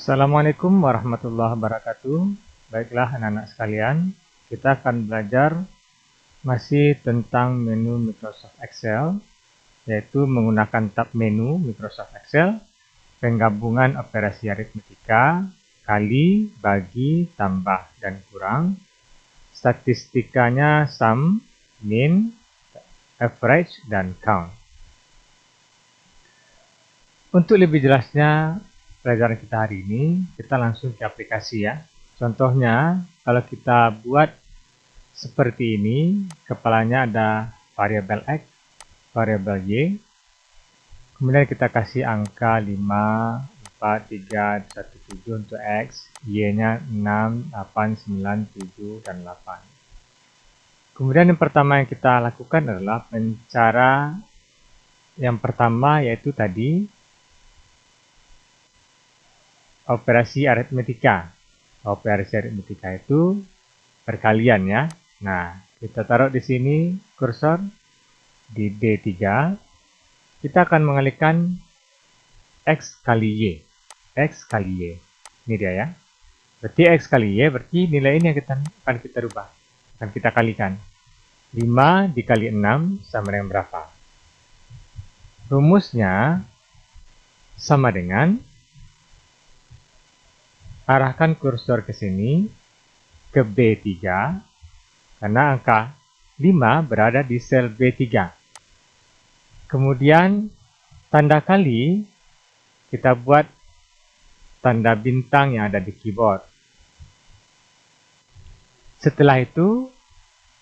Assalamualaikum warahmatullahi wabarakatuh. Baiklah anak-anak sekalian, kita akan belajar masih tentang menu Microsoft Excel, yaitu menggunakan tab menu Microsoft Excel, penggabungan operasi aritmetika, kali, bagi, tambah, dan kurang, statistikanya sum, min, average, dan count. Untuk lebih jelasnya pelajaran kita hari ini, kita langsung ke aplikasi ya. Contohnya, kalau kita buat seperti ini, kepalanya ada variabel X, variabel Y, kemudian kita kasih angka 5, 4, 3, 1, 7 untuk X, Y-nya 6, 8, 9, 7, dan 8. Kemudian yang pertama yang kita lakukan adalah cara yang pertama yaitu tadi, operasi aritmetika. Operasi aritmetika itu perkalian ya. Nah, kita taruh di sini kursor di D3. Kita akan mengalihkan X kali Y. X kali Y. Ini dia ya. Berarti X kali Y, berarti nilai ini yang akan kita rubah. Akan kita kalikan. 5 dikali 6 sama dengan berapa? Rumusnya sama dengan arahkan kursor ke sini, ke B3, karena angka 5 berada di sel B3. Kemudian, tanda kali, kita buat tanda bintang yang ada di keyboard. Setelah itu,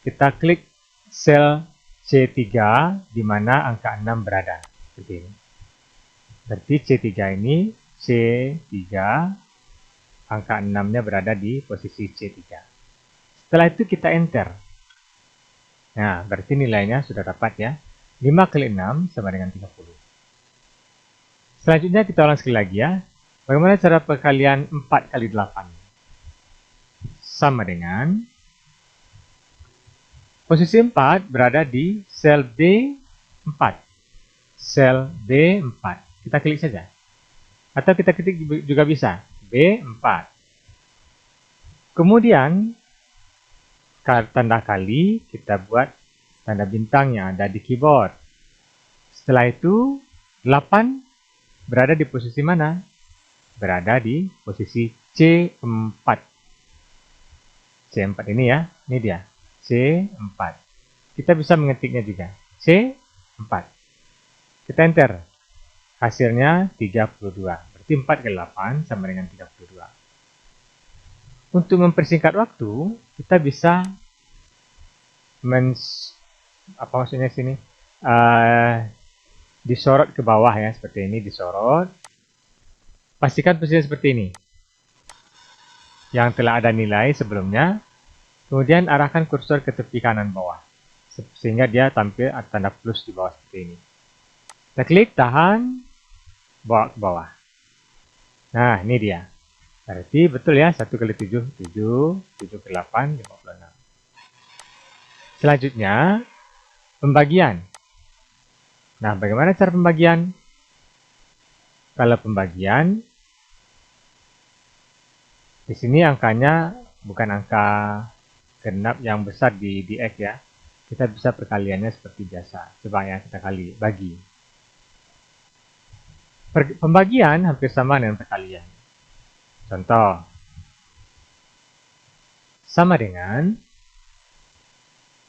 kita klik sel C3, di mana angka 6 berada. Seperti ini. Berarti C3 ini, C3, angka 6-nya berada di posisi C3. Setelah itu kita enter. Nah, berarti nilainya sudah dapat ya. 5 kali 6 sama dengan 30. Selanjutnya kita ulang sekali lagi ya. Bagaimana cara perkalian 4 kali 8? Sama dengan posisi 4 berada di sel B4. Sel B4. Kita klik saja. Atau kita ketik juga bisa. B4. Kemudian, tanda kali kita buat tanda bintang yang ada di keyboard. Setelah itu, 8 berada di posisi mana? Berada di posisi C4. C4 ini ya, ini dia. C4. Kita bisa mengetiknya juga. C4. Kita enter. Hasilnya 32. 4 kali 8 sama dengan 32. Untuk mempersingkat waktu, kita bisa disorot ke bawah ya, seperti ini, disorot. Pastikan posisinya seperti ini. Yang telah ada nilai sebelumnya. Kemudian arahkan kursor ke tepi kanan bawah. Sehingga dia tampil tanda plus di bawah seperti ini. Kita klik, tahan, bawa ke bawah. Nah, ini dia. Berarti betul ya, 1 kali 7, 7, 7 kali 8, 56. Selanjutnya, pembagian. Nah, bagaimana cara pembagian? Kalau pembagian, di sini angkanya bukan angka genap yang besar di X ya. Kita bisa perkaliannya seperti biasa. Coba ya, kita bagi. Pembagian hampir sama dengan perkalian. Contoh, sama dengan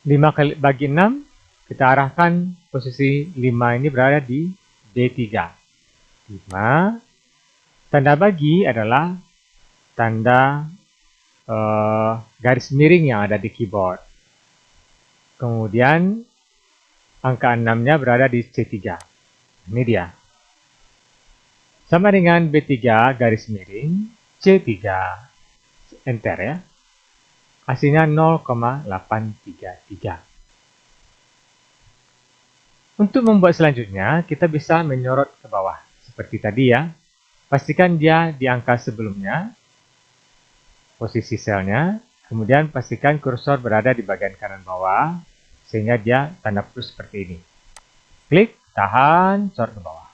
5 kali bagi 6, kita arahkan posisi 5 ini berada di D3. 5, tanda bagi adalah tanda garis miring yang ada di keyboard. Kemudian, angka 6-nya berada di C3. Ini dia. Sama dengan B3 garis miring, C3, enter ya. Hasilnya 0,833. Untuk membuat selanjutnya, kita bisa menyorot ke bawah. Seperti tadi ya. Pastikan dia di angka sebelumnya, posisi selnya. Kemudian pastikan kursor berada di bagian kanan bawah, sehingga dia tanda plus seperti ini. Klik, tahan, sorot ke bawah.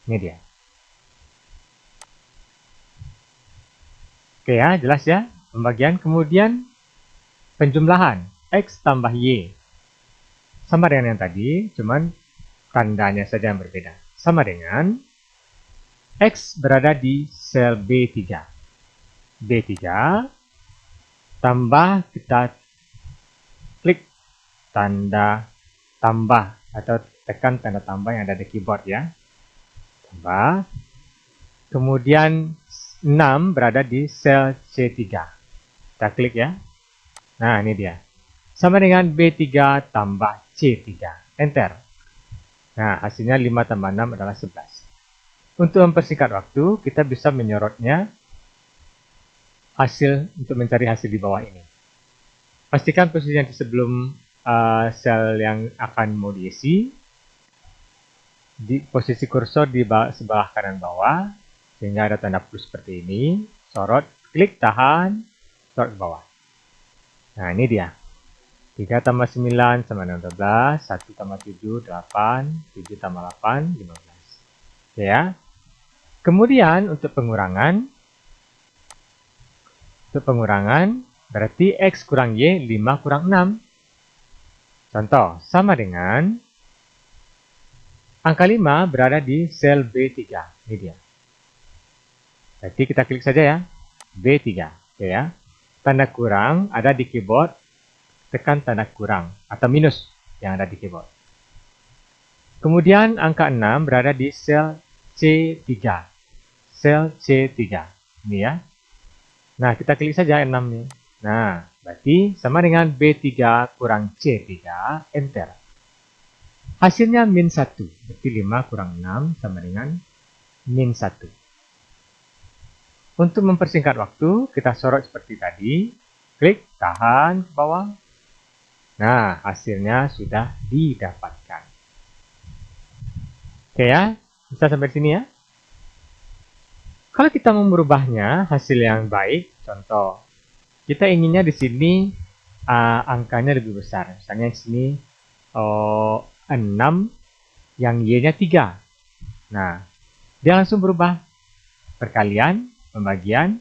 Ini dia. Oke ya, jelas ya pembagian. Kemudian penjumlahan X tambah Y. Sama dengan yang tadi, cuman tandanya saja yang berbeda. Sama dengan X berada di sel B3. B3 tambah, kita klik tanda tambah atau tekan tanda tambah yang ada di keyboard ya. Tambah. Kemudian 6 berada di sel C3. Kita klik ya. Nah, ini dia. Sama dengan B3 tambah C3. Enter. Nah, hasilnya 5 tambah 6 adalah 11. Untuk mempersingkat waktu, kita bisa menyorotnya hasil untuk mencari hasil di bawah ini. Pastikan posisinya di sebelum sel yang akan mau diisi. Di posisi kursor di sebelah kanan bawah, sehingga ada tanda plus seperti ini. Sorot, klik, tahan, sorot ke bawah. Nah, ini dia. 3 tambah 9 sama dengan 12, 1 tambah 7, 8, 7 tambah 8, 15. Oke ya. Kemudian untuk pengurangan berarti X kurang Y, 5 kurang 6. Contoh, sama dengan angka 5 berada di sel B3. Ini dia. Berarti kita klik saja ya, B3. Oke ya. Tanda kurang ada di keyboard, tekan tanda kurang atau minus yang ada di keyboard. Kemudian angka 6 berada di sel C3. Sel C3. Ini ya. Nah, kita klik saja 6 nih. Nah, berarti sama dengan B3 kurang C3, enter. Hasilnya min 1. Berarti 5 kurang 6 sama dengan min 1. Untuk mempersingkat waktu, kita sorot seperti tadi. Klik, tahan ke bawah. Nah, hasilnya sudah didapatkan. Oke ya, bisa sampai sini ya. Kalau kita mau merubahnya hasil yang baik, contoh, kita inginnya di sini angkanya lebih besar. Misalnya di sini 6, yang Y-nya 3. Nah, dia langsung berubah. Perkalian, pembagian,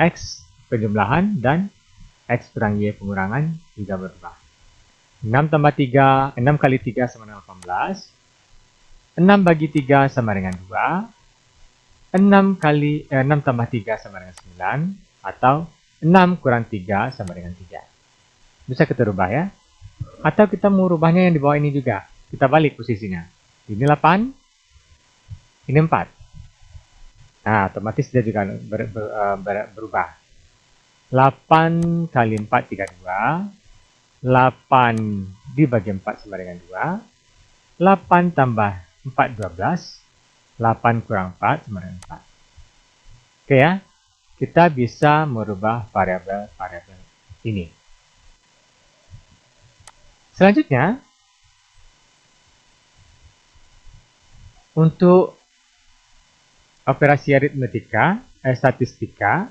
X penjumlahan, dan X kurang Y pengurangan juga berubah. 6 tambah 3, 6 kali 3 sama dengan 18. 6 bagi 3 sama dengan 2. 6 tambah 3 sama dengan 9. Atau 6 kurang 3 sama dengan 3. Bisa kita rubah ya. Atau kita mau rubahnya yang di bawah ini juga. Kita balik posisinya. Ini 8. Ini 4. Nah, otomatis dia juga berubah. 8 kali 4, 32. 8 dibagi 4 sama dengan 2. 8 tambah 4, 12. 8 kurang 4 sama dengan 4. Oke ya, kita bisa merubah variabel-variabel ini. Selanjutnya, untuk operasi aritmetika, statistika,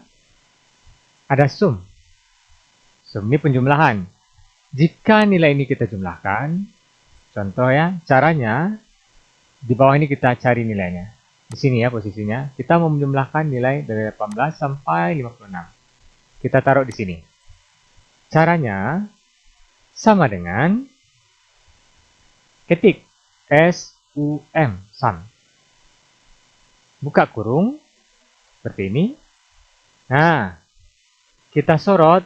ada sum. Sum ini penjumlahan. Jika nilai ini kita jumlahkan, contoh ya, caranya di bawah ini kita cari nilainya. Di sini ya posisinya. Kita mau menjumlahkan nilai dari 18 sampai 56. Kita taruh di sini. Caranya sama dengan ketik SUM, sum. Buka kurung seperti ini. Nah, kita sorot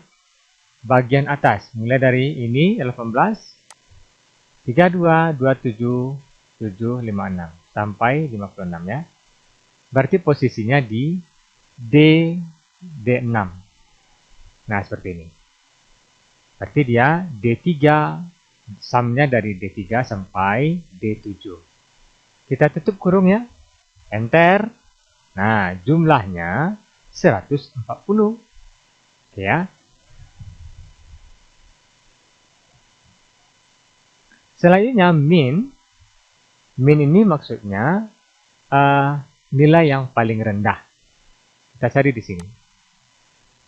bagian atas. Mulai dari ini 18, 32, 27, 7, 56 sampai 56 ya. Berarti posisinya di D6. Nah, seperti ini. Berarti dia D3, sumnya dari D3 sampai D7. Kita tutup kurung ya. Enter. Nah, jumlahnya 140. Oke ya. Selanjutnya min. Min ini maksudnya nilai yang paling rendah. Kita cari di sini.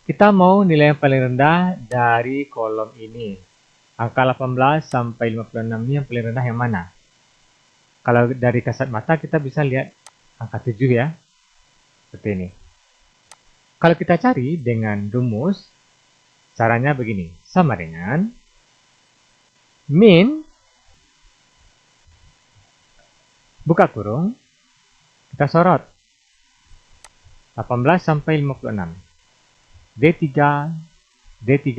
Kita mau nilai yang paling rendah dari kolom ini. Angka 18 sampai 56 ini yang paling rendah yang mana? Kalau dari kasat mata kita bisa lihat angka 7 ya. Seperti ini. Kalau kita cari dengan rumus, caranya begini. Sama dengan min, buka kurung, kita sorot 18 sampai 56. D3, D3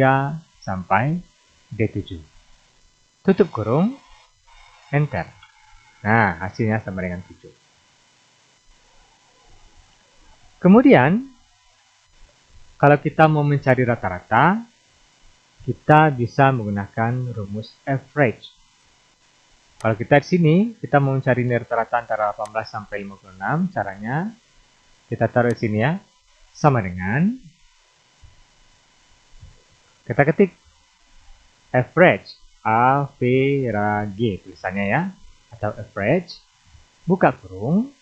sampai D7. Tutup kurung, enter. Nah, hasilnya sama dengan 7. Kemudian, kalau kita mau mencari rata-rata, kita bisa menggunakan rumus average. Kalau kita di sini, kita mau mencari rata-rata antara 18 sampai 56, caranya kita taruh di sini ya, sama dengan kita ketik average, average tulisannya ya, atau average, buka kurung,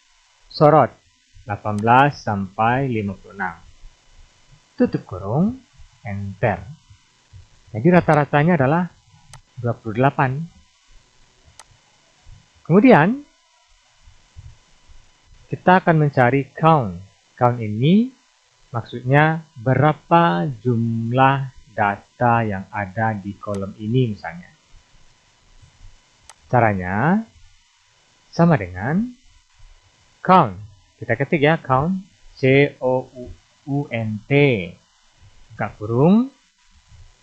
sorot 18 sampai 56. Tutup kurung, enter. Jadi rata-ratanya adalah 28. Kemudian, kita akan mencari count. Count ini maksudnya berapa jumlah data yang ada di kolom ini misalnya. Caranya sama dengan count. Kita ketik ya, count, C-O-U-N-T. Buka kurung,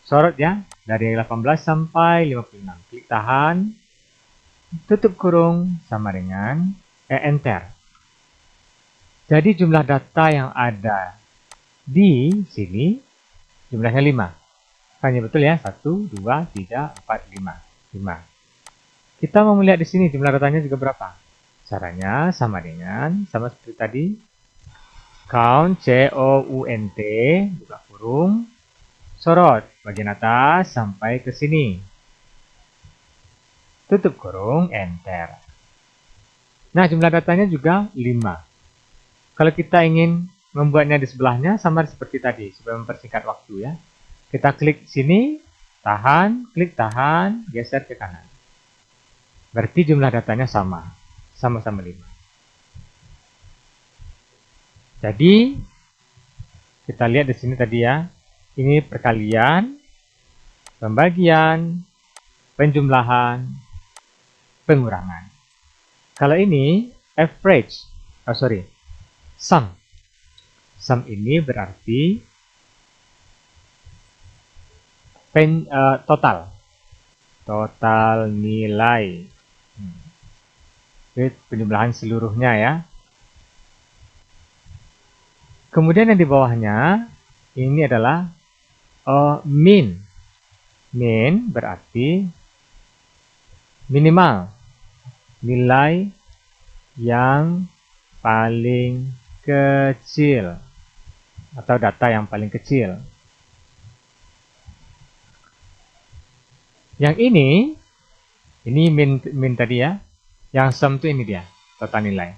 sorot ya, dari 18 sampai 56. Klik tahan, tutup kurung, sama dengan enter. Jadi jumlah data yang ada di sini jumlahnya 5. Tanya betul ya, 1, 2, 3, 4, 5. 5. Kita mau melihat di sini jumlah datanya juga berapa. Caranya sama dengan, sama seperti tadi, count, C-O-U-N-T, buka kurung, sorot bagian atas sampai ke sini. Tutup kurung, enter. Nah, jumlah datanya juga 5. Kalau kita ingin membuatnya di sebelahnya, sama seperti tadi, supaya mempersingkat waktu ya. Kita klik sini, tahan, klik tahan, geser ke kanan. Berarti jumlah datanya sama-sama 5. Jadi, kita lihat di sini tadi ya, ini perkalian, pembagian, penjumlahan, pengurangan. Kalau ini average, sum. Sum ini berarti total nilai. Itu penjumlahan seluruhnya ya. Kemudian yang di bawahnya ini adalah min. Min berarti minimal, nilai yang paling kecil atau data yang paling kecil. Yang ini min tadi ya. Yang sum itu ini dia, total nilai.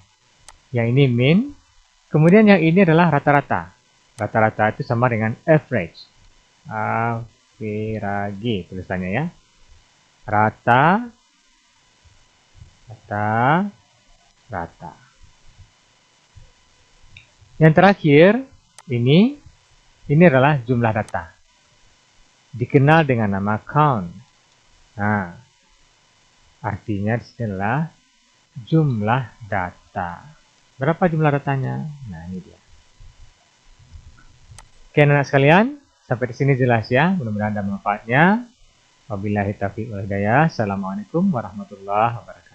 Yang ini min. Kemudian yang ini adalah rata-rata. Rata-rata itu sama dengan average. Average tulisannya ya. Rata. Yang terakhir, ini adalah jumlah data. Dikenal dengan nama count. Nah, artinya di sini adalah jumlah data. Berapa jumlah datanya? Nah, ini dia. Oke, anak sekalian, sampai di sini jelas ya. Mudah-mudahan ada manfaatnya. Wabillahi taufiq wal hidayah. Assalamualaikum warahmatullahi wabarakatuh.